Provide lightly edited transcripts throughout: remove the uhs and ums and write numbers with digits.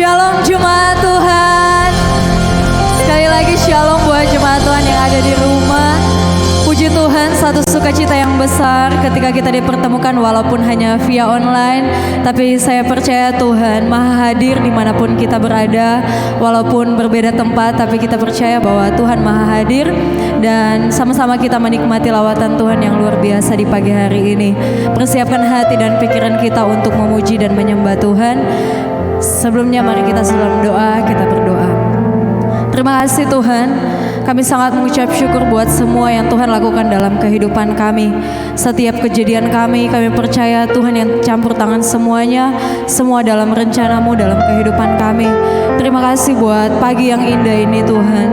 Shalom jemaat Tuhan. Sekali lagi shalom buat jemaat Tuhan yang ada di rumah. Puji Tuhan, satu sukacita yang besar ketika kita dipertemukan walaupun hanya via online. Tapi saya percaya Tuhan Maha hadir dimanapun kita berada. Walaupun berbeda tempat, tapi kita percaya bahwa Tuhan Maha hadir. Dan sama-sama kita menikmati lawatan Tuhan yang luar biasa di pagi hari ini. Persiapkan hati dan pikiran kita untuk memuji dan menyembah Tuhan. Sebelumnya mari kita dalam doa, kita berdoa. Terima kasih Tuhan, kami sangat mengucap syukur buat semua yang Tuhan lakukan dalam kehidupan kami. Setiap kejadian kami percaya Tuhan yang campur tangan semuanya, semua dalam rencana-Mu dalam kehidupan kami. Terima kasih buat pagi yang indah ini Tuhan.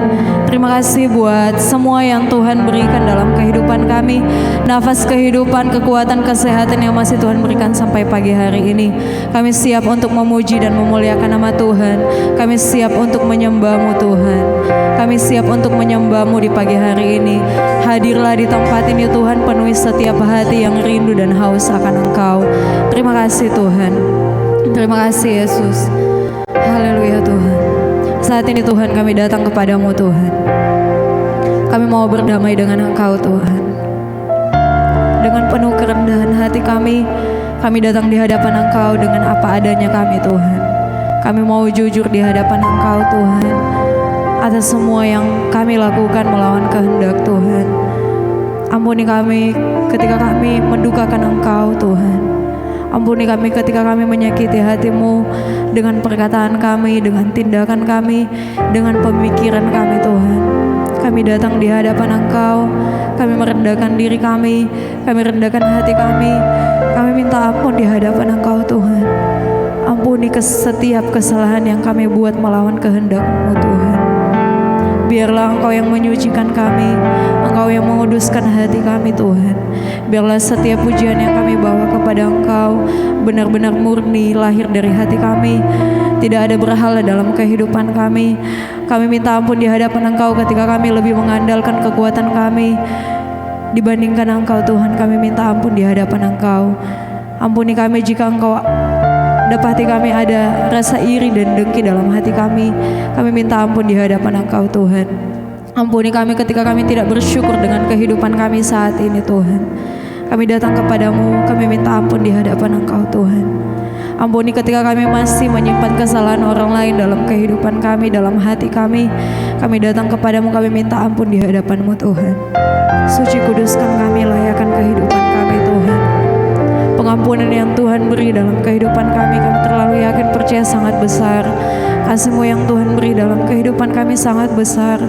Terima kasih buat semua yang Tuhan berikan dalam kehidupan kami. Nafas kehidupan, kekuatan, kesehatan yang masih Tuhan berikan sampai pagi hari ini. Kami siap untuk memuji dan memuliakan nama Tuhan. Kami siap untuk menyembah-Mu Tuhan. Kami siap untuk menyembah-Mu di pagi hari ini. Hadirlah di tempat ini Tuhan, penuhi setiap hati yang rindu dan haus akan Engkau. Terima kasih Tuhan. Terima kasih Yesus. Haleluya Tuhan. Saat ini Tuhan kami datang kepadamu Tuhan. Kami mau berdamai dengan Engkau Tuhan. Dengan penuh kerendahan hati kami datang di hadapan Engkau dengan apa adanya kami Tuhan. Kami mau jujur di hadapan Engkau Tuhan. Atas semua yang kami lakukan melawan kehendak Tuhan. Ampuni kami ketika kami mendukakan Engkau Tuhan. Ampuni kami ketika kami menyakiti hati-Mu dengan perkataan kami, dengan tindakan kami, dengan pemikiran kami Tuhan. Kami datang di hadapan Engkau, kami merendahkan diri kami rendahkan hati kami minta ampun di hadapan Engkau Tuhan. Ampuni setiap kesalahan yang kami buat melawan kehendak-Mu Tuhan. Biarlah Engkau yang menyucikan kami, Engkau yang menguduskan hati kami Tuhan. Biarlah setiap pujian yang kami bawa kepada Engkau benar-benar murni, lahir dari hati kami. Tidak ada berhala dalam kehidupan kami. Kami minta ampun di hadapan Engkau ketika kami lebih mengandalkan kekuatan kami dibandingkan Engkau Tuhan. Kami minta ampun di hadapan Engkau. Ampuni kami jika Engkau dapati kami ada rasa iri dan dengki dalam hati kami. Kami minta ampun di hadapan Engkau Tuhan. Ampuni kami ketika kami tidak bersyukur dengan kehidupan kami saat ini Tuhan. Kami datang kepadamu, kami minta ampun di hadapan Engkau Tuhan. Ampuni ketika kami masih menyimpan kesalahan orang lain dalam kehidupan kami, dalam hati kami. Kami datang kepadamu, kami minta ampun di hadapan-Mu Tuhan. Suci kuduskan kami, layakan kehidupan kami Tuhan. Pengampunan yang Tuhan beri dalam kehidupan kami terlalu yakin percaya sangat besar. Kasih-Mu yang Tuhan beri dalam kehidupan kami sangat besar.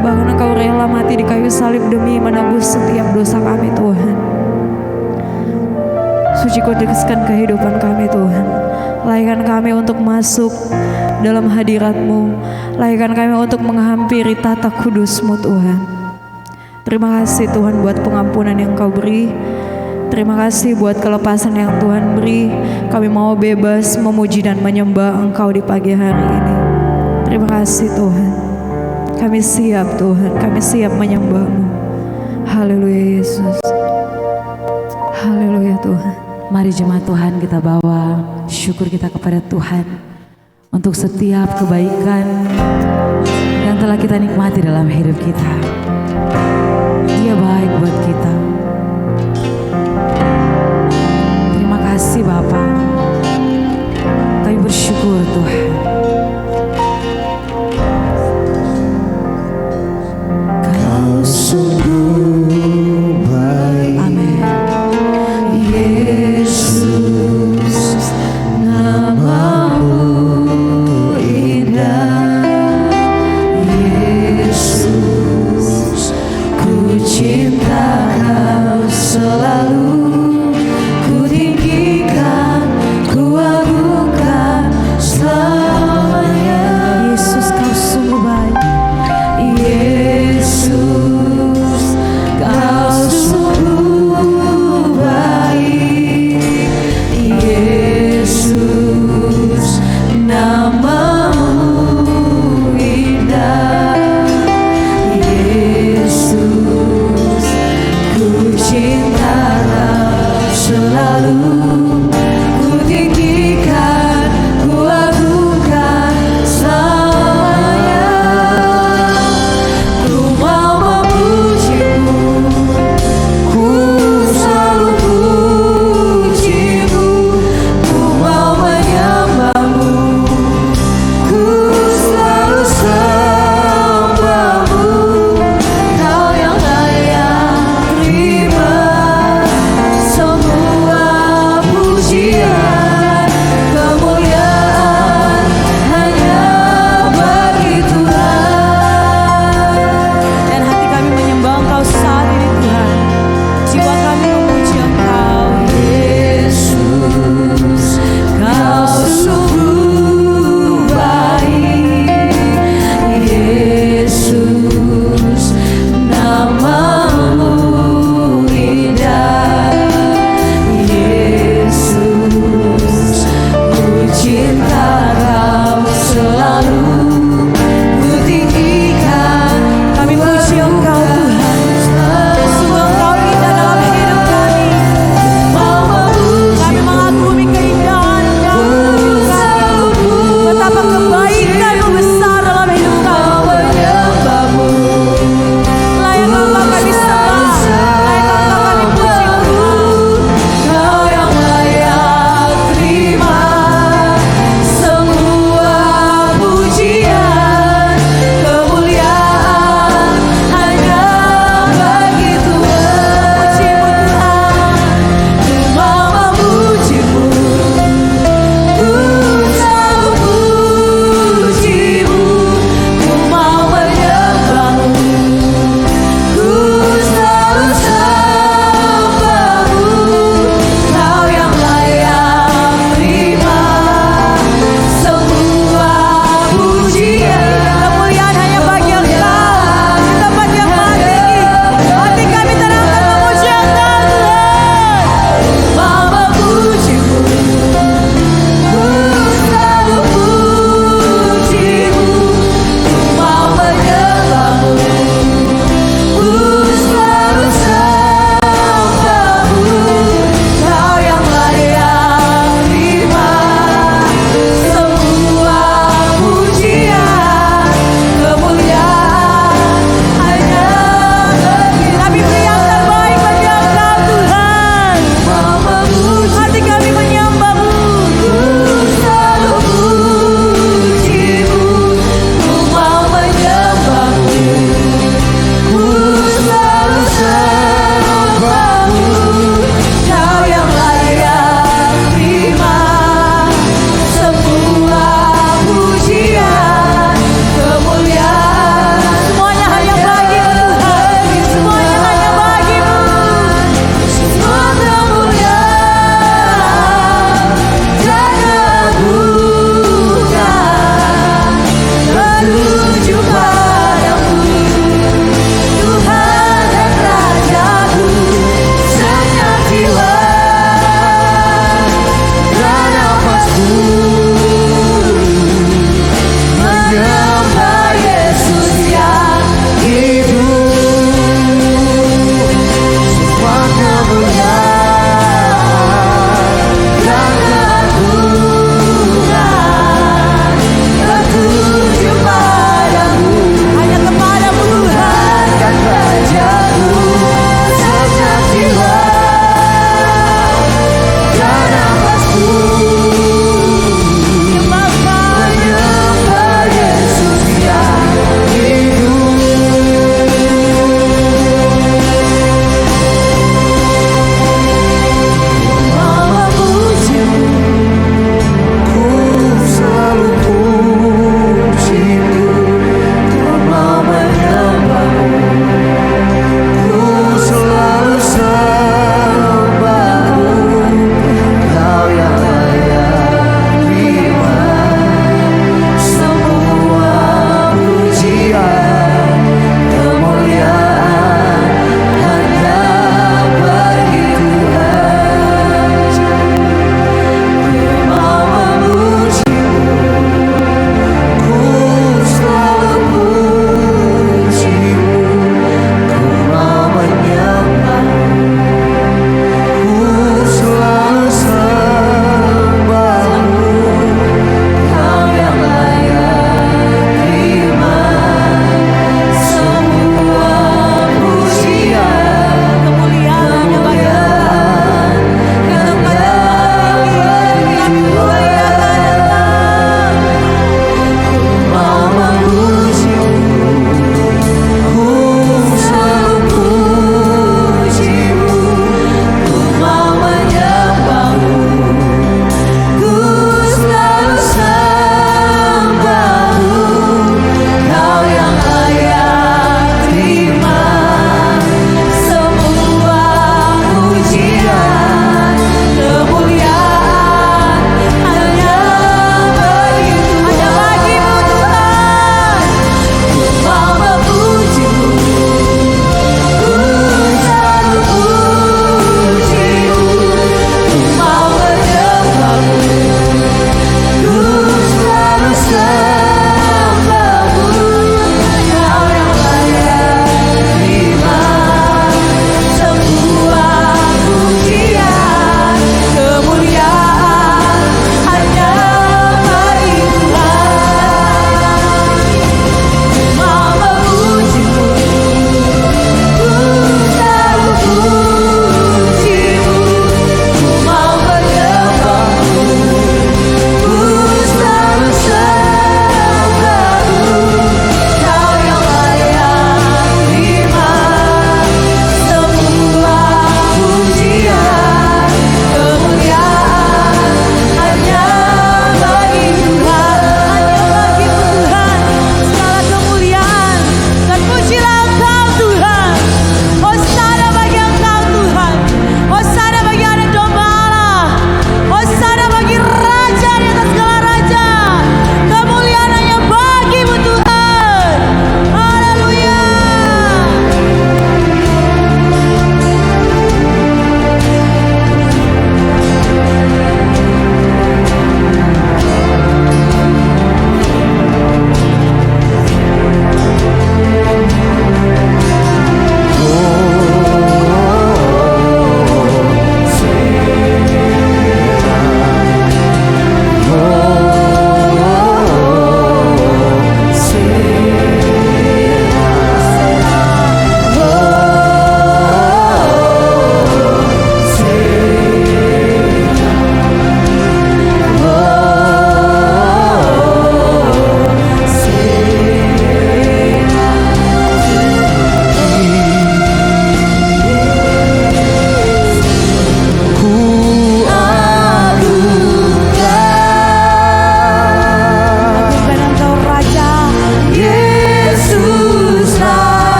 Bahkan Engkau rela mati di kayu salib demi menebus setiap dosa kami Tuhan. Suci kuduskan kehidupan kami Tuhan. Layakan kami untuk masuk dalam hadirat-Mu. Layakan kami untuk menghampiri tata kudus-Mu Tuhan. Terima kasih Tuhan buat pengampunan yang Kau beri. Terima kasih buat kelepasan yang Tuhan beri. Kami mau bebas memuji dan menyembah Engkau di pagi hari ini. Terima kasih Tuhan. Kami siap Tuhan, kami siap menyembah-Mu. Haleluya Yesus. Haleluya Tuhan. Mari jemaat Tuhan kita bawa syukur kita kepada Tuhan untuk setiap kebaikan yang telah kita nikmati dalam hidup kita. Dia baik buat kita. Terima kasih Bapa. Kami bersyukur Tuhan. Kau sungguh baik. Amin. Yesus, nama-Mu indah. Yesus, ku cinta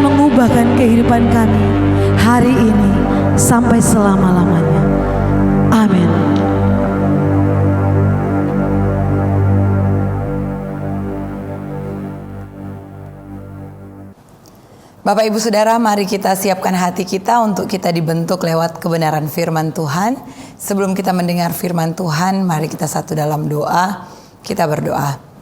mengubahkan kehidupan kami hari ini sampai selama-lamanya. Amin. Bapak Ibu Saudara, mari kita siapkan hati kita untuk kita dibentuk lewat kebenaran firman Tuhan. Sebelum kita mendengar firman Tuhan, mari kita satu dalam doa. Kita berdoa.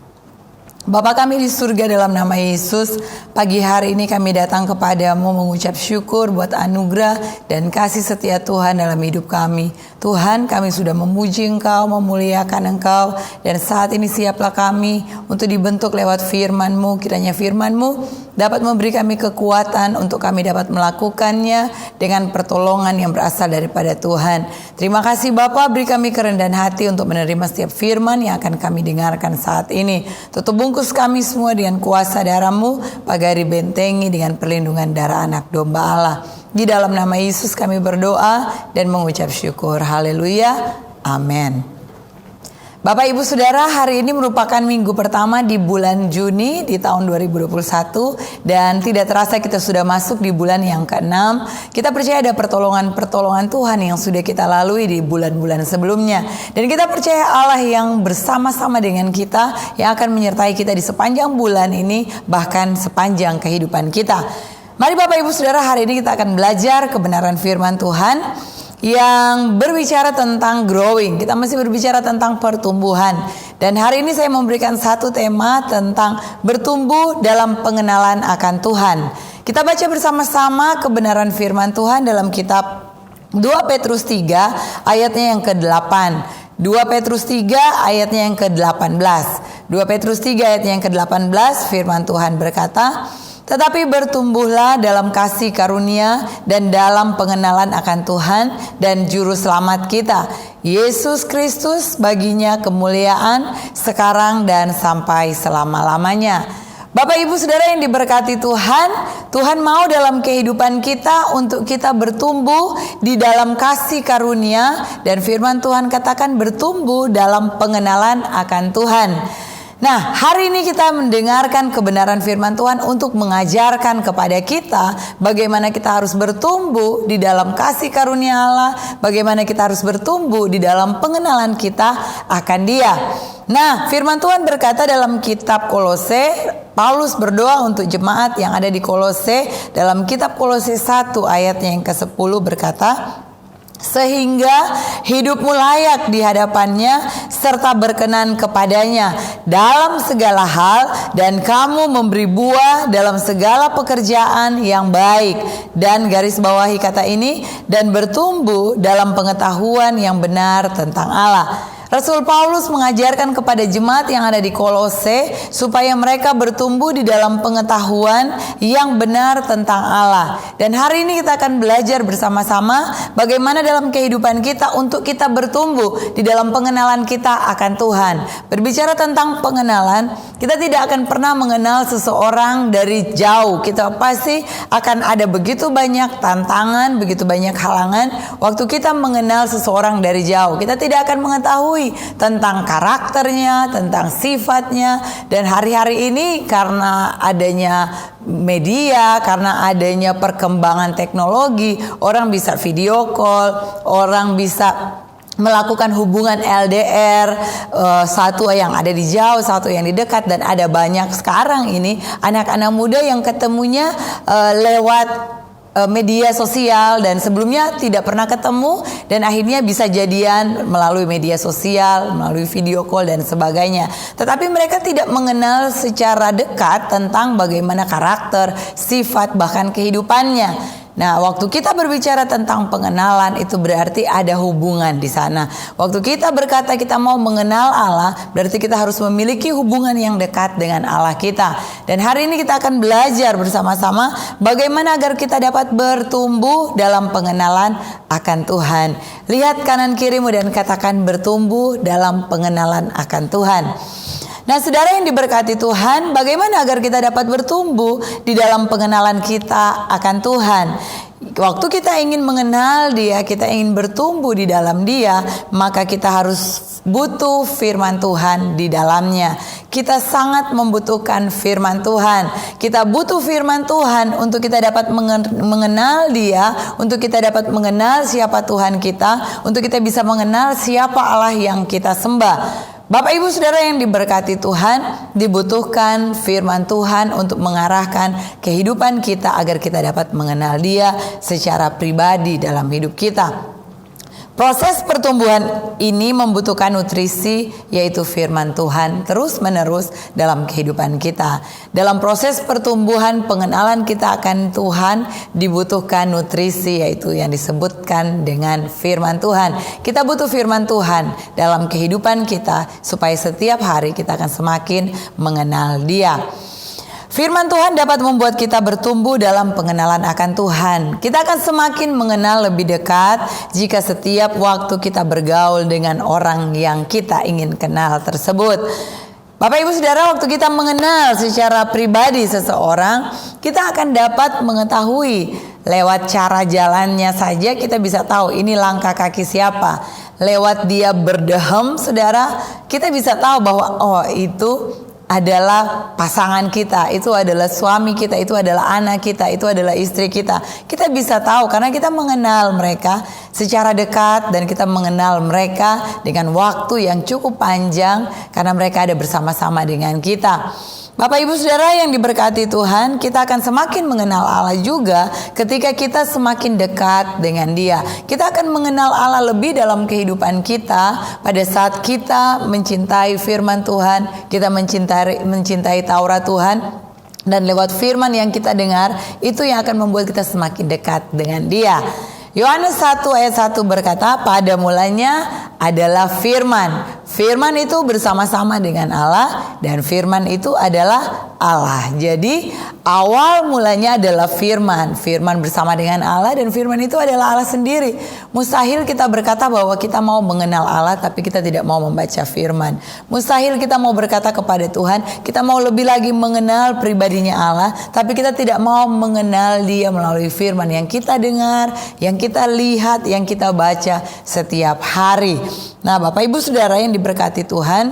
Bapa kami di surga, dalam nama Yesus, pagi hari ini kami datang kepadamu mengucap syukur buat anugerah dan kasih setia Tuhan dalam hidup kami. Tuhan, kami sudah memuji Engkau, memuliakan Engkau, dan saat ini siaplah kami untuk dibentuk lewat firman-Mu. Kiranya firman-Mu dapat memberi kami kekuatan untuk kami dapat melakukannya dengan pertolongan yang berasal daripada Tuhan. Terima kasih Bapa, beri kami kerendahan hati untuk menerima setiap firman yang akan kami dengarkan saat ini. Tutup bungkus kami semua dengan kuasa darah-Mu, pagari bentengi dengan perlindungan darah anak domba Allah. Di dalam nama Yesus kami berdoa dan mengucap syukur. Haleluya. Amin. Bapak Ibu Saudara, hari ini merupakan minggu pertama di bulan Juni di tahun 2021 dan tidak terasa kita sudah masuk di bulan yang ke-6. Kita percaya ada pertolongan-pertolongan Tuhan yang sudah kita lalui di bulan-bulan sebelumnya. Dan kita percaya Allah yang bersama-sama dengan kita yang akan menyertai kita di sepanjang bulan ini, bahkan sepanjang kehidupan kita. Mari Bapak Ibu Saudara, hari ini kita akan belajar kebenaran firman Tuhan yang berbicara tentang growing. Kita masih berbicara tentang pertumbuhan. Dan hari ini saya memberikan satu tema tentang bertumbuh dalam pengenalan akan Tuhan. Kita baca bersama-sama kebenaran firman Tuhan dalam kitab 2 Petrus 3 ayatnya yang ke-8. 2 Petrus 3 ayatnya yang ke-18. 2 Petrus 3 ayatnya yang ke-18, firman Tuhan berkata, "Tetapi bertumbuhlah dalam kasih karunia dan dalam pengenalan akan Tuhan dan Juru Selamat kita, Yesus Kristus, baginya kemuliaan sekarang dan sampai selama-lamanya." Bapak Ibu Saudara yang diberkati Tuhan, Tuhan mau dalam kehidupan kita untuk kita bertumbuh di dalam kasih karunia, dan firman Tuhan katakan bertumbuh dalam pengenalan akan Tuhan. Nah, hari ini kita mendengarkan kebenaran firman Tuhan untuk mengajarkan kepada kita bagaimana kita harus bertumbuh di dalam kasih karunia Allah, bagaimana kita harus bertumbuh di dalam pengenalan kita akan Dia. Nah, firman Tuhan berkata dalam kitab Kolose, Paulus berdoa untuk jemaat yang ada di Kolose. Dalam kitab Kolose 1 ayatnya yang ke-10 berkata, "Sehingga hidupmu layak di hadapannya serta berkenan kepadanya dalam segala hal, dan kamu memberi buah dalam segala pekerjaan yang baik." Dan garis bawahi kata ini, "dan bertumbuh dalam pengetahuan yang benar tentang Allah." Rasul Paulus mengajarkan kepada jemaat yang ada di Kolose supaya mereka bertumbuh di dalam pengetahuan yang benar tentang Allah. Dan hari ini kita akan belajar bersama-sama bagaimana dalam kehidupan kita untuk kita bertumbuh di dalam pengenalan kita akan Tuhan. Berbicara tentang pengenalan, kita tidak akan pernah mengenal seseorang dari jauh. Kita pasti akan ada begitu banyak tantangan, begitu banyak halangan waktu kita mengenal seseorang dari jauh. Kita tidak akan mengetahui tentang karakternya, tentang sifatnya. Dan hari-hari ini karena adanya media, karena adanya perkembangan teknologi, orang bisa video call, orang bisa melakukan hubungan LDR, satu yang ada di jauh, satu yang di dekat. Dan ada banyak sekarang ini anak-anak muda yang ketemunya lewat media sosial, dan sebelumnya tidak pernah ketemu dan akhirnya bisa jadian melalui media sosial, melalui video call dan sebagainya. Tetapi mereka tidak mengenal secara dekat tentang bagaimana karakter, sifat, bahkan kehidupannya. Nah, waktu kita berbicara tentang pengenalan, itu berarti ada hubungan di sana. Waktu kita berkata kita mau mengenal Allah, berarti kita harus memiliki hubungan yang dekat dengan Allah kita. Dan hari ini kita akan belajar bersama-sama bagaimana agar kita dapat bertumbuh dalam pengenalan akan Tuhan. Lihat kanan kirimu dan katakan bertumbuh dalam pengenalan akan Tuhan. Nah, saudara yang diberkati Tuhan, bagaimana agar kita dapat bertumbuh di dalam pengenalan kita akan Tuhan? Waktu kita ingin mengenal Dia, kita ingin bertumbuh di dalam Dia, maka kita harus butuh firman Tuhan di dalamnya. Kita sangat membutuhkan firman Tuhan. Kita butuh firman Tuhan untuk kita dapat mengenal Dia, untuk kita dapat mengenal siapa Tuhan kita, untuk kita bisa mengenal siapa Allah yang kita sembah. Bapak Ibu Saudara yang diberkati Tuhan, dibutuhkan firman Tuhan untuk mengarahkan kehidupan kita agar kita dapat mengenal Dia secara pribadi dalam hidup kita. Proses pertumbuhan ini membutuhkan nutrisi, yaitu firman Tuhan terus-menerus dalam kehidupan kita. Dalam proses pertumbuhan pengenalan kita akan Tuhan dibutuhkan nutrisi, yaitu yang disebutkan dengan firman Tuhan. Kita butuh firman Tuhan dalam kehidupan kita supaya setiap hari kita akan semakin mengenal Dia. Firman Tuhan dapat membuat kita bertumbuh dalam pengenalan akan Tuhan. Kita akan semakin mengenal lebih dekat jika setiap waktu kita bergaul dengan orang yang kita ingin kenal tersebut. Bapak Ibu Saudara, waktu kita mengenal secara pribadi seseorang, kita akan dapat mengetahui lewat cara jalannya saja kita bisa tahu ini langkah kaki siapa. Lewat dia berdehem, saudara, kita bisa tahu bahwa oh itu adalah pasangan kita, itu adalah suami kita, itu adalah anak kita, itu adalah istri kita. Kita bisa tahu karena kita mengenal mereka secara dekat dan kita mengenal mereka dengan waktu yang cukup panjang karena mereka ada bersama-sama dengan kita. Bapak Ibu Saudara yang diberkati Tuhan, kita akan semakin mengenal Allah juga ketika kita semakin dekat dengan Dia. Kita akan mengenal Allah lebih dalam kehidupan kita pada saat kita mencintai firman Tuhan, kita mencintai Taurat Tuhan, dan lewat firman yang kita dengar, itu yang akan membuat kita semakin dekat dengan Dia. Yohanes 1 ayat 1 berkata, pada mulanya adalah firman. Firman itu bersama-sama dengan Allah dan firman itu adalah Allah. Jadi awal mulanya adalah firman. Firman bersama dengan Allah dan firman itu adalah Allah sendiri. Mustahil kita berkata bahwa kita mau mengenal Allah tapi kita tidak mau membaca firman. Mustahil kita mau berkata kepada Tuhan, kita mau lebih lagi mengenal pribadinya Allah, tapi kita tidak mau mengenal Dia melalui firman yang kita dengar, yang kita lihat, yang kita baca setiap hari. Nah, Bapak Ibu Saudara yang diberkati Tuhan,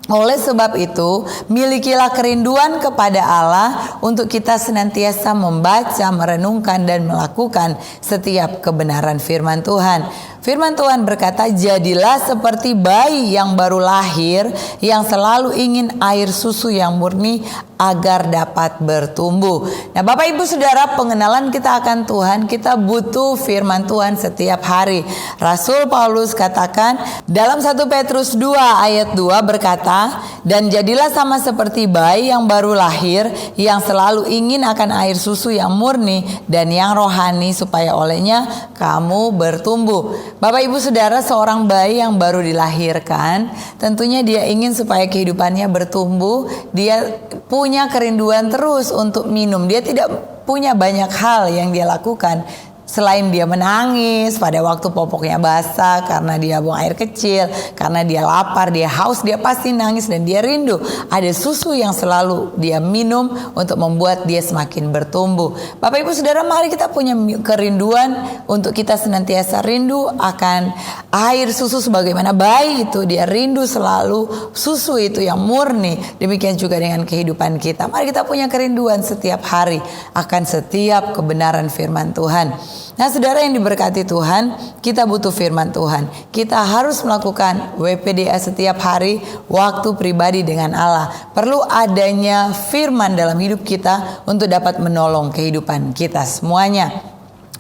oleh sebab itu milikilah kerinduan kepada Allah untuk kita senantiasa membaca, merenungkan dan melakukan setiap kebenaran firman Tuhan. Firman Tuhan berkata, jadilah seperti bayi yang baru lahir, yang selalu ingin air susu yang murni agar dapat bertumbuh. Nah, Bapak Ibu Saudara, pengenalan kita akan Tuhan, kita butuh firman Tuhan setiap hari. Rasul Paulus katakan dalam 1 Petrus 2 ayat 2 berkata, dan jadilah sama seperti bayi yang baru lahir, yang selalu ingin akan air susu yang murni dan yang rohani, supaya olehnya kamu bertumbuh. Bapak Ibu Saudara, seorang bayi yang baru dilahirkan, tentunya dia ingin supaya kehidupannya bertumbuh. Dia punya kerinduan terus untuk minum. Dia tidak punya banyak hal yang dia lakukan selain dia menangis pada waktu popoknya basah karena dia buang air kecil, karena dia lapar, dia haus, dia pasti nangis dan dia rindu. Ada susu yang selalu dia minum untuk membuat dia semakin bertumbuh. Bapak Ibu Saudara, mari kita punya kerinduan untuk kita senantiasa rindu akan air susu sebagaimana bayi itu dia rindu selalu susu itu yang murni. Demikian juga dengan kehidupan kita. Mari kita punya kerinduan setiap hari akan setiap kebenaran firman Tuhan. Nah, saudara yang diberkati Tuhan, kita butuh firman Tuhan. Kita harus melakukan WPDA setiap hari, waktu pribadi dengan Allah. Perlu adanya firman dalam hidup kita untuk dapat menolong kehidupan kita semuanya.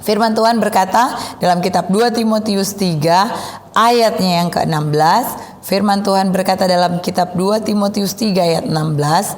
Firman Tuhan berkata dalam kitab 2 Timotius 3 ayatnya yang ke-16. Firman Tuhan berkata dalam kitab 2 Timotius 3 ayat 16.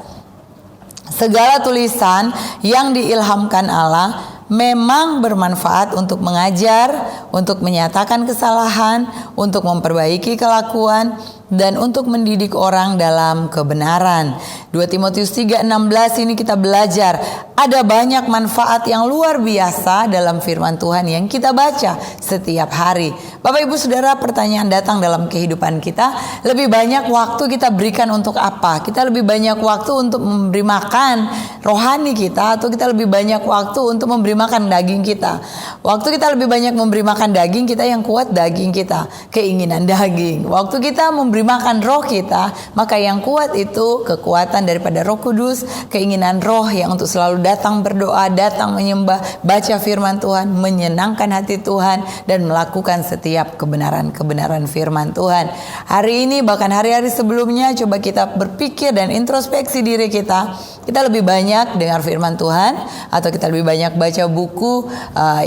Segala tulisan yang diilhamkan Allah memang bermanfaat untuk mengajar, untuk menyatakan kesalahan, untuk memperbaiki kelakuan, dan untuk mendidik orang dalam kebenaran. 2 Timotius 3:16 ini kita belajar ada banyak manfaat yang luar biasa dalam firman Tuhan yang kita baca setiap hari. Bapak Ibu Saudara, pertanyaan datang dalam kehidupan kita, lebih banyak waktu kita berikan untuk apa? Kita lebih banyak waktu untuk memberi makan rohani kita, atau kita lebih banyak waktu untuk memberi makan daging kita? Waktu kita lebih banyak memberi makan daging kita, yang kuat daging kita, keinginan daging. Waktu kita memberi makan roh kita, maka yang kuat itu kekuatan daripada Roh Kudus, keinginan roh yang untuk selalu datang berdoa, datang menyembah, baca firman Tuhan, menyenangkan hati Tuhan, dan melakukan setiap kebenaran-kebenaran firman Tuhan. Hari ini bahkan hari-hari sebelumnya, coba kita berpikir dan introspeksi diri kita. Kita lebih banyak dengar firman Tuhan, atau kita lebih banyak baca buku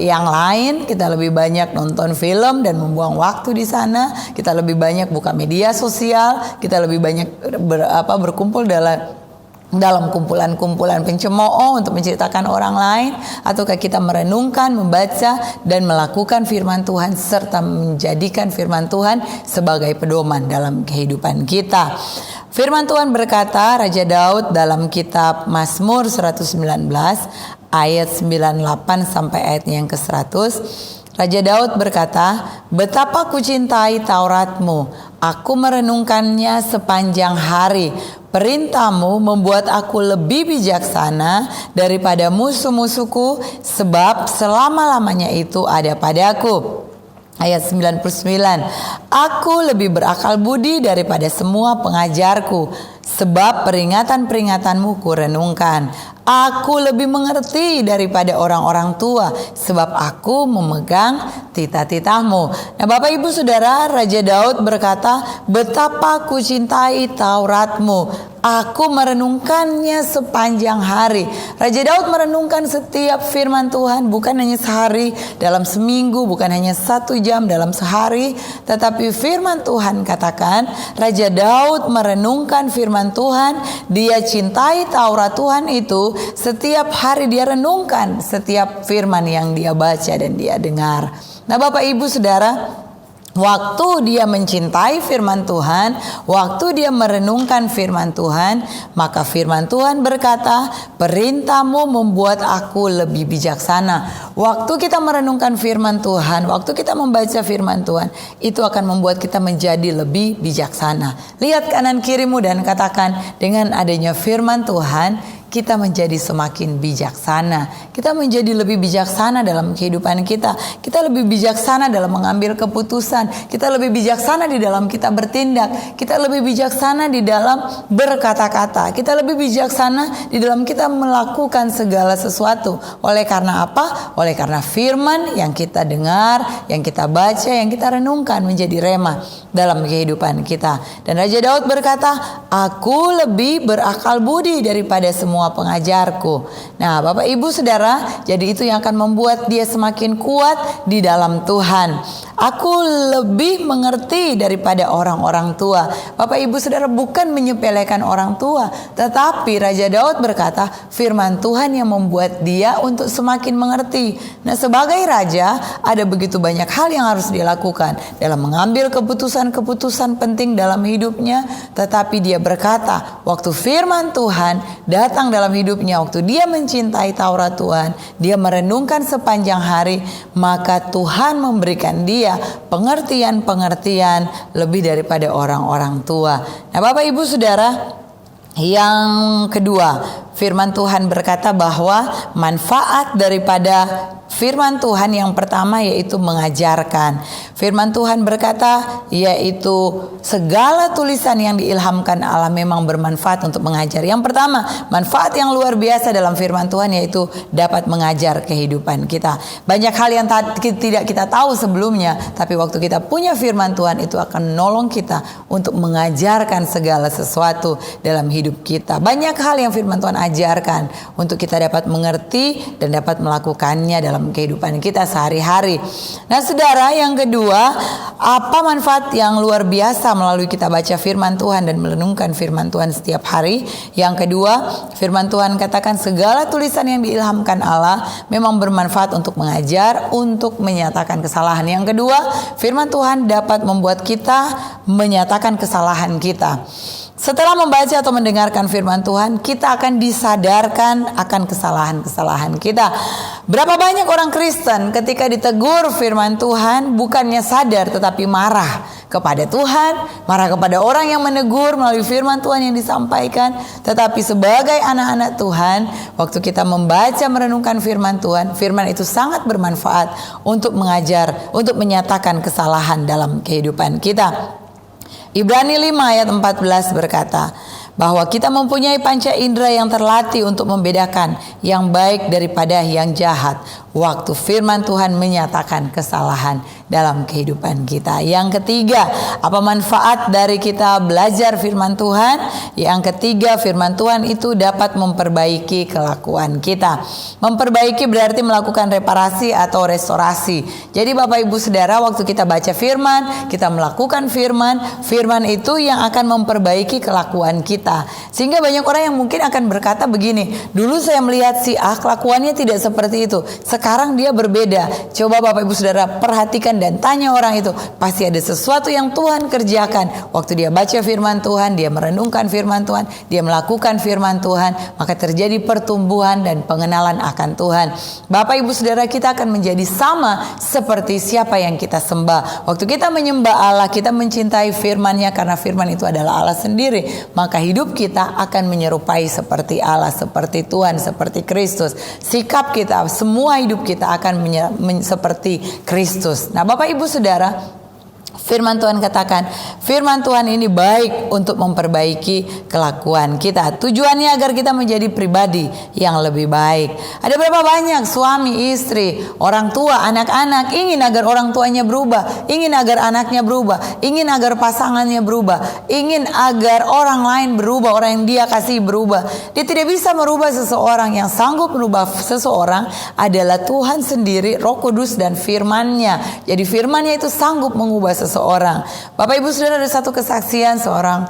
yang lain, kita lebih banyak nonton film dan membuang waktu di sana, kita lebih banyak buka media sosial, kita lebih banyak berkumpul dalam kumpulan-kumpulan pencemooh untuk menceritakan orang lain, ataukah kita merenungkan, membaca, dan melakukan firman Tuhan serta menjadikan firman Tuhan sebagai pedoman dalam kehidupan kita. Firman Tuhan berkata, Raja Daud dalam kitab Mazmur 119 ayat 98 sampai ayat yang ke-100, Raja Daud berkata, "Betapa kucintai Tauratmu, aku merenungkannya sepanjang hari. Perintahmu membuat aku lebih bijaksana daripada musuh-musuhku, sebab selama-lamanya itu ada padaku." Ayat 99, "Aku lebih berakal budi daripada semua pengajarku, sebab peringatan-peringatanmu kurenungkan. Aku lebih mengerti daripada orang-orang tua, sebab aku memegang titah-titahmu." Nah, Bapak Ibu Saudara, Raja Daud berkata, "Betapa kucintai Tauratmu, aku merenungkannya sepanjang hari." Raja Daud merenungkan setiap firman Tuhan, bukan hanya sehari, dalam seminggu, bukan hanya 1 jam dalam sehari, tetapi firman Tuhan katakan, Raja Daud merenungkan firman Tuhan, dia cintai Taurat Tuhan itu, setiap hari dia renungkan setiap firman yang dia baca dan dia dengar. Nah, Bapak Ibu Saudara, waktu dia mencintai firman Tuhan, waktu dia merenungkan firman Tuhan, maka firman Tuhan berkata, "Perintahmu membuat aku lebih bijaksana." Waktu kita merenungkan firman Tuhan, waktu kita membaca firman Tuhan, itu akan membuat kita menjadi lebih bijaksana. Lihat kanan kirimu dan katakan, dengan adanya firman Tuhan, kita menjadi semakin bijaksana. Kita menjadi lebih bijaksana dalam kehidupan kita. Kita lebih bijaksana dalam mengambil keputusan. Kita lebih bijaksana di dalam kita bertindak. Kita lebih bijaksana di dalam berkata-kata. Kita lebih bijaksana di dalam kita melakukan segala sesuatu. Oleh karena apa? Oleh karena firman yang kita dengar, yang kita baca, yang kita renungkan menjadi rema dalam kehidupan kita. Dan Raja Daud berkata, "Aku lebih berakal budi daripada semua pengajarku." Nah, Bapak Ibu Saudara, jadi itu yang akan membuat dia semakin kuat di dalam Tuhan. "Aku lebih mengerti daripada orang-orang tua." Bapak Ibu Saudara, bukan menyepelekan orang tua, tetapi Raja Daud berkata, firman Tuhan yang membuat dia untuk semakin mengerti. Nah, sebagai raja ada begitu banyak hal yang harus dia lakukan dalam mengambil keputusan-keputusan penting dalam hidupnya, tetapi dia berkata, waktu firman Tuhan datang dalam hidupnya, waktu dia mencintai Taurat Tuhan, dia merenungkan sepanjang hari, maka Tuhan memberikan dia pengertian-pengertian lebih daripada orang-orang tua. Nah, Bapak Ibu Saudara, yang kedua, firman Tuhan berkata bahwa manfaat daripada firman Tuhan yang pertama yaitu mengajarkan. Firman Tuhan berkata yaitu segala tulisan yang diilhamkan Allah memang bermanfaat untuk mengajar. Yang pertama, manfaat yang luar biasa dalam firman Tuhan yaitu dapat mengajar kehidupan kita. Banyak hal yang tidak kita tahu sebelumnya, tapi waktu kita punya firman Tuhan itu akan menolong kita untuk mengajarkan segala sesuatu dalam hidup kita. Banyak hal yang firman Tuhan mengajarkan untuk kita dapat mengerti dan dapat melakukannya dalam kehidupan kita sehari-hari. Nah saudara, yang kedua, apa manfaat yang luar biasa melalui kita baca firman Tuhan dan merenungkan firman Tuhan setiap hari? Yang kedua, firman Tuhan katakan segala tulisan yang diilhamkan Allah memang bermanfaat untuk mengajar, untuk menyatakan kesalahan. Yang kedua, firman Tuhan dapat membuat kita menyatakan kesalahan kita. Setelah membaca atau mendengarkan firman Tuhan, kita akan disadarkan akan kesalahan-kesalahan kita. Berapa banyak orang Kristen ketika ditegur firman Tuhan bukannya sadar tetapi marah kepada Tuhan, marah kepada orang yang menegur melalui firman Tuhan yang disampaikan. Tetapi sebagai anak-anak Tuhan, waktu kita membaca merenungkan firman Tuhan, firman itu sangat bermanfaat untuk mengajar, untuk menyatakan kesalahan dalam kehidupan kita. Ibrani 5 ayat 14 berkata bahwa kita mempunyai panca indera yang terlatih untuk membedakan yang baik daripada yang jahat waktu firman Tuhan menyatakan kesalahan dalam kehidupan kita. Yang ketiga, apa manfaat dari kita belajar firman Tuhan? Yang ketiga, firman Tuhan itu dapat memperbaiki kelakuan kita. Memperbaiki berarti melakukan reparasi atau restorasi. Jadi Bapak Ibu Saudara, waktu kita baca firman, kita melakukan firman itu yang akan memperbaiki kelakuan kita. Sehingga banyak orang yang mungkin akan berkata begini, dulu saya melihat si A kelakuannya tidak seperti itu, sekarang dia berbeda. Coba Bapak Ibu Saudara perhatikan dan tanya orang itu, pasti ada sesuatu yang Tuhan kerjakan. Waktu dia baca firman Tuhan, dia merenungkan firman Tuhan, dia melakukan firman Tuhan, maka terjadi pertumbuhan dan pengenalan akan Tuhan. Bapak Ibu Saudara, kita akan menjadi sama seperti siapa yang kita sembah. Waktu kita menyembah Allah, kita mencintai firman-Nya karena firman itu adalah Allah sendiri, maka hidup kita akan menyerupai seperti Allah, seperti Tuhan, seperti Kristus. Sikap kita, semua hidup kita akan seperti Kristus. Nah Bapak Ibu Saudara, firman Tuhan katakan, firman Tuhan ini baik untuk memperbaiki kelakuan kita. Tujuannya agar kita menjadi pribadi yang lebih baik. Ada berapa banyak suami, istri, orang tua, anak-anak ingin agar orang tuanya berubah, ingin agar anaknya berubah, ingin agar pasangannya berubah, ingin agar orang lain berubah, orang yang dia kasih berubah. Dia tidak bisa merubah seseorang. Yang sanggup merubah seseorang adalah Tuhan sendiri, Roh Kudus dan firman-Nya. Jadi firman-Nya itu sanggup mengubah seseorang. Bapak Ibu Saudara, ada satu kesaksian seorang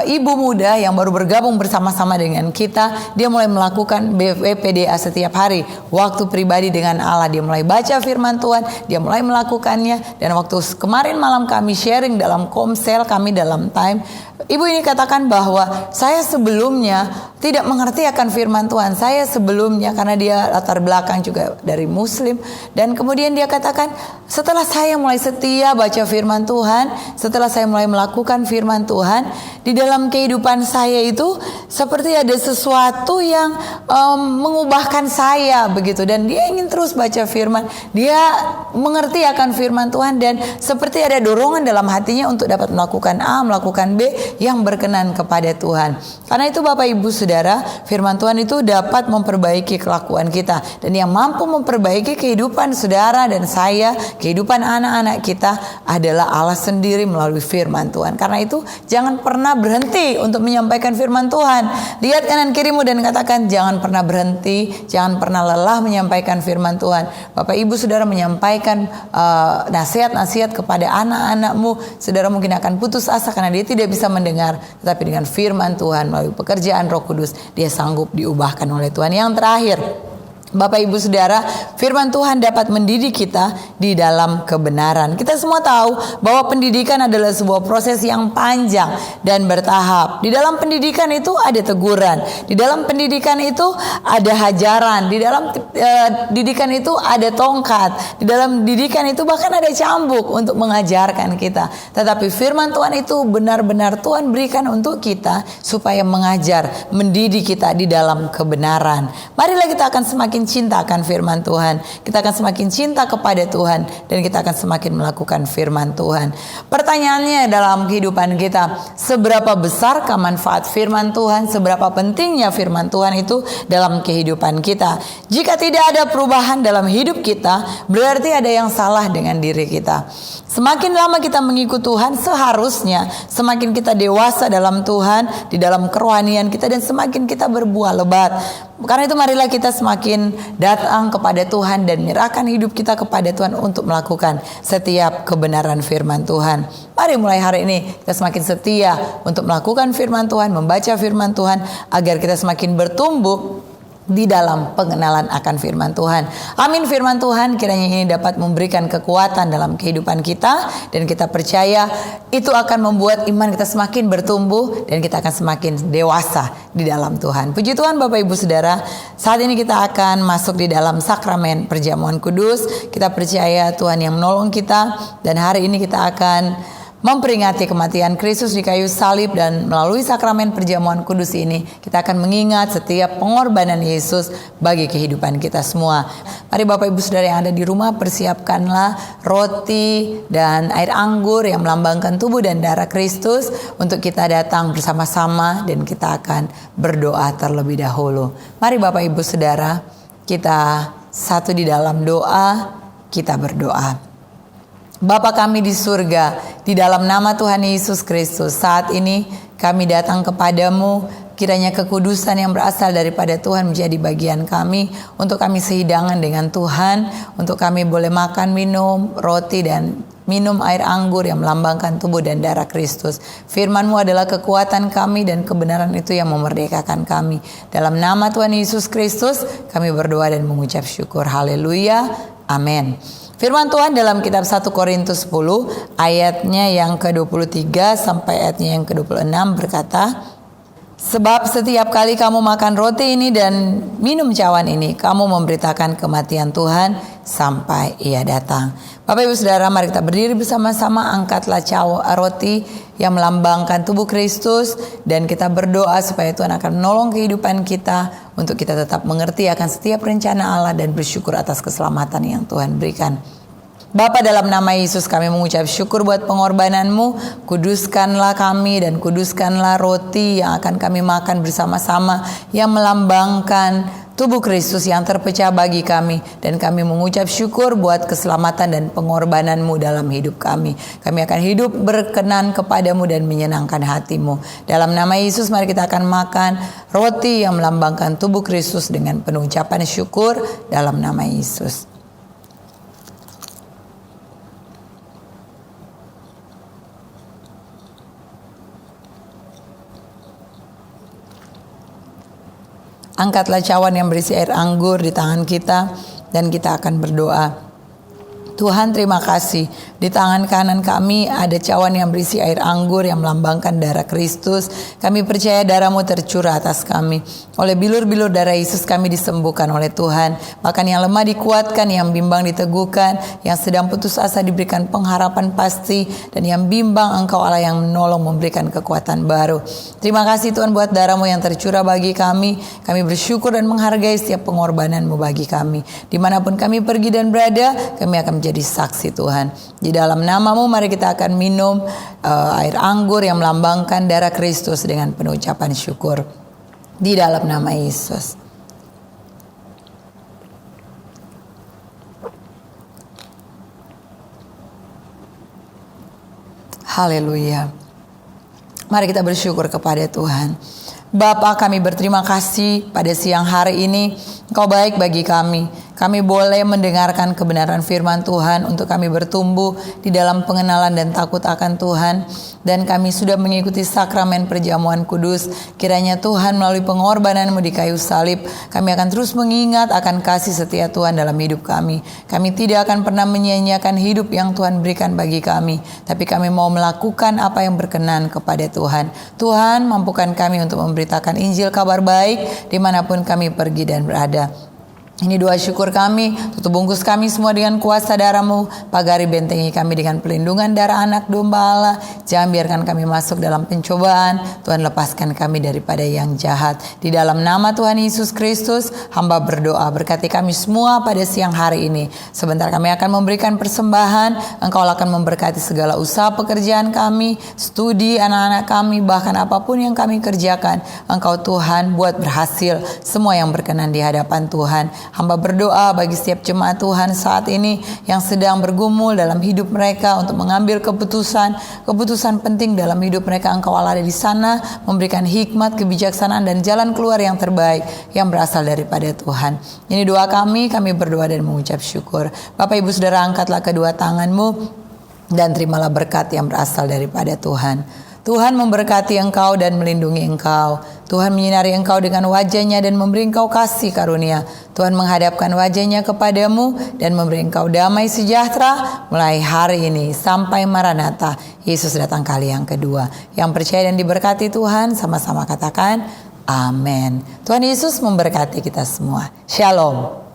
ibu muda yang baru bergabung bersama-sama dengan kita. Dia mulai melakukan BPDA setiap hari, waktu pribadi dengan Allah. Dia mulai baca firman Tuhan, dia mulai melakukannya. Dan waktu kemarin malam kami sharing dalam komsel kami dalam time, ibu ini katakan bahwa saya sebelumnya tidak mengerti akan firman Tuhan. Saya sebelumnya, karena dia latar belakang juga dari Muslim, dan kemudian dia katakan, setelah saya mulai setia baca firman Tuhan, setelah saya mulai melakukan firman Tuhan, di dalam kehidupan saya itu seperti ada sesuatu yang mengubahkan saya begitu. Dan dia ingin terus baca firman, dia mengerti akan firman Tuhan, dan seperti ada dorongan dalam hatinya untuk dapat melakukan A, melakukan B yang berkenan kepada Tuhan. Karena itu Bapak Ibu Saudara, firman Tuhan itu dapat memperbaiki kelakuan kita. Dan yang mampu memperbaiki kehidupan saudara dan saya, kehidupan anak-anak kita adalah Allah sendiri melalui firman Tuhan. Karena itu jangan pernah berhenti untuk menyampaikan firman Tuhan. Lihat kanan kirimu dan katakan, jangan pernah berhenti, jangan pernah lelah menyampaikan firman Tuhan. Bapak Ibu Saudara menyampaikan nasihat-nasihat kepada anak-anakmu, saudara mungkin akan putus asa karena dia tidak bisa mendengar. Tetapi dengan firman Tuhan melalui pekerjaan Roh Kudus, dia sanggup diubahkan oleh Tuhan. Yang terakhir, Bapak Ibu Saudara, firman Tuhan dapat mendidik kita di dalam kebenaran. Kita semua tahu bahwa pendidikan adalah sebuah proses yang panjang dan bertahap. Di dalam pendidikan itu ada teguran, di dalam pendidikan itu ada hajaran, di dalam didikan itu ada tongkat, di dalam didikan itu bahkan ada cambuk untuk mengajarkan kita. Tetapi firman Tuhan itu benar-benar Tuhan berikan untuk kita supaya mengajar, mendidik kita di dalam kebenaran. Marilah kita akan semakin cinta akan firman Tuhan. Kita akan semakin cinta kepada Tuhan, dan kita akan semakin melakukan firman Tuhan. Pertanyaannya dalam kehidupan kita, seberapa besarkah manfaat firman Tuhan? Seberapa pentingnya firman Tuhan itu dalam kehidupan kita? Jika tidak ada perubahan dalam hidup kita, berarti ada yang salah dengan diri kita. Semakin lama kita mengikut Tuhan, seharusnya semakin kita dewasa dalam Tuhan, di dalam kerohanian kita, dan semakin kita berbuah lebat. Karena itu marilah kita semakin datang kepada Tuhan dan menyerahkan hidup kita kepada Tuhan untuk melakukan setiap kebenaran firman Tuhan. Mari mulai hari ini kita semakin setia untuk melakukan firman Tuhan, membaca firman Tuhan, agar kita semakin bertumbuh di dalam pengenalan akan firman Tuhan. Amin. Firman Tuhan kiranya ini dapat memberikan kekuatan dalam kehidupan kita, dan kita percaya itu akan membuat iman kita semakin bertumbuh dan kita akan semakin dewasa di dalam Tuhan. Puji Tuhan Bapak Ibu Saudara, saat ini kita akan masuk di dalam sakramen perjamuan kudus. Kita percaya Tuhan yang menolong kita, dan hari ini kita akan memperingati kematian Kristus di kayu salib, dan melalui sakramen perjamuan kudus ini kita akan mengingat setiap pengorbanan Yesus bagi kehidupan kita semua. Mari Bapak Ibu Saudara yang ada di rumah, persiapkanlah roti dan air anggur yang melambangkan tubuh dan darah Kristus untuk kita datang bersama-sama, dan kita akan berdoa terlebih dahulu. Mari Bapak Ibu Saudara, kita satu di dalam doa, kita berdoa. Bapa kami di surga, di dalam nama Tuhan Yesus Kristus, saat ini kami datang kepadamu. Kiranya kekudusan yang berasal daripada Tuhan menjadi bagian kami, untuk kami sehidangan dengan Tuhan, untuk kami boleh makan, minum roti dan minum air anggur yang melambangkan tubuh dan darah Kristus. Firman-Mu adalah kekuatan kami, dan kebenaran itu yang memerdekakan kami. Dalam nama Tuhan Yesus Kristus kami berdoa dan mengucap syukur. Haleluya. Amin. Firman Tuhan dalam kitab 1 Korintus 10 ayatnya yang ke-23 sampai ayatnya yang ke-26 berkata, sebab setiap kali kamu makan roti ini dan minum cawan ini, kamu memberitakan kematian Tuhan sampai Ia datang. Bapak Ibu Saudara, mari kita berdiri bersama-sama, angkatlah roti yang melambangkan tubuh Kristus, dan kita berdoa supaya Tuhan akan menolong kehidupan kita untuk kita tetap mengerti akan setiap rencana Allah dan bersyukur atas keselamatan yang Tuhan berikan. Bapa, dalam nama Yesus kami mengucap syukur buat pengorbanan-Mu. Kuduskanlah kami dan kuduskanlah roti yang akan kami makan bersama-sama, yang melambangkan tubuh Kristus yang terpecah bagi kami, dan kami mengucap syukur buat keselamatan dan pengorbanan-Mu dalam hidup kami. Kami akan hidup berkenan kepadamu dan menyenangkan hati-Mu. Dalam nama Yesus mari kita akan makan roti yang melambangkan tubuh Kristus dengan penuh ucapan syukur dalam nama Yesus. Angkatlah cawan yang berisi air anggur di tangan kita, dan kita akan berdoa. Tuhan, terima kasih. Di tangan kanan kami ada cawan yang berisi air anggur yang melambangkan darah Kristus. Kami percaya darah-Mu tercurah atas kami. Oleh bilur-bilur darah Yesus kami disembuhkan oleh Tuhan. Bahkan yang lemah dikuatkan, yang bimbang diteguhkan, yang sedang putus asa diberikan pengharapan pasti, dan yang bimbang Engkau Allah yang menolong memberikan kekuatan baru. Terima kasih Tuhan buat darah-Mu yang tercurah bagi kami. Kami bersyukur dan menghargai setiap pengorbanan-Mu bagi kami. Dimanapun kami pergi dan berada, kami akan menjadi saksi Tuhan. Di dalam nama-Mu mari kita akan minum air anggur yang melambangkan darah Kristus dengan penuh ucapan syukur. Di dalam nama Yesus. Haleluya. Mari kita bersyukur kepada Tuhan. Bapa, kami berterima kasih pada siang hari ini. Engkau baik bagi kami. Kami boleh mendengarkan kebenaran firman Tuhan untuk kami bertumbuh di dalam pengenalan dan takut akan Tuhan. Dan kami sudah mengikuti sakramen perjamuan kudus. Kiranya Tuhan melalui pengorbanan-Mu di kayu salib, kami akan terus mengingat akan kasih setia Tuhan dalam hidup kami. Kami tidak akan pernah menyia-nyiakan hidup yang Tuhan berikan bagi kami. Tapi kami mau melakukan apa yang berkenan kepada Tuhan. Tuhan, mampukan kami untuk memberitakan Injil kabar baik dimanapun kami pergi dan berada. Ini doa syukur kami. Tutup bungkus kami semua dengan kuasa darah-Mu. Pagari bentengi kami dengan pelindungan darah anak domba Allah. Jangan biarkan kami masuk dalam pencobaan. Tuhan, lepaskan kami daripada yang jahat. Di dalam nama Tuhan Yesus Kristus, hamba berdoa. Berkati kami semua pada siang hari ini. Sebentar kami akan memberikan persembahan. Engkau akan memberkati segala usaha pekerjaan kami, studi anak-anak kami, bahkan apapun yang kami kerjakan. Engkau Tuhan buat berhasil semua yang berkenan di hadapan Tuhan. Hamba berdoa bagi setiap jemaat Tuhan saat ini yang sedang bergumul dalam hidup mereka untuk mengambil keputusan penting dalam hidup mereka. Engkau Allah ada di sana, memberikan hikmat, kebijaksanaan dan jalan keluar yang terbaik yang berasal daripada Tuhan. Ini doa kami berdoa dan mengucap syukur. Bapak Ibu Saudara, angkatlah kedua tanganmu dan terimalah berkat yang berasal daripada Tuhan. Tuhan memberkati engkau dan melindungi engkau. Tuhan menyinari engkau dengan wajah-Nya dan memberi engkau kasih karunia. Tuhan menghadapkan wajah-Nya kepadamu dan memberi engkau damai sejahtera mulai hari ini sampai Maranatha, Yesus datang kali yang kedua. Yang percaya dan diberkati Tuhan, sama-sama katakan amin. Tuhan Yesus memberkati kita semua. Shalom.